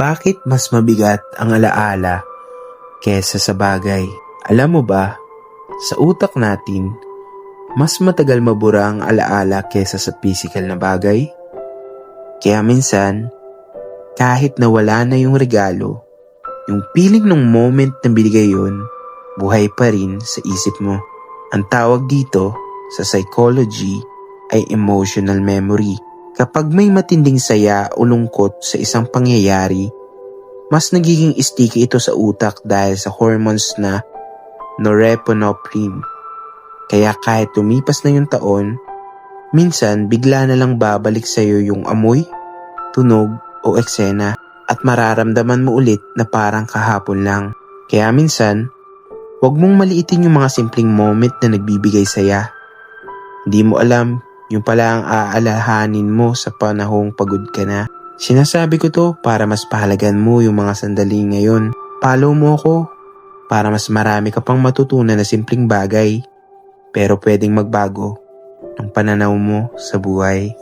Bakit mas mabigat ang alaala kesa sa bagay? Alam mo ba, sa utak natin, mas matagal mabura ang alaala kesa sa physical na bagay? Kaya minsan, kahit nawala na yung regalo, yung feeling ng moment na binigay yun, buhay pa rin sa isip mo. Ang tawag dito sa psychology ay emotional memory. Kapag may matinding saya o lungkot sa isang pangyayari, mas nagiging sticky ito sa utak dahil sa hormones na norepinephrine. Kaya kahit lumipas na yung taon, minsan bigla na lang babalik sa iyo yung amoy, tunog o eksena at mararamdaman mo ulit na parang kahapon lang. Kaya minsan, huwag mong maliitin yung mga simpleng moment na nagbibigay saya. Hindi mo alam, yung pala ang aalahanin mo sa panahong pagod ka na. Sinasabi ko to para mas pahalagan mo yung mga sandali ngayon. Follow mo ako para mas marami ka pang matutunan na simpleng bagay pero pwedeng magbago ng pananaw mo sa buhay.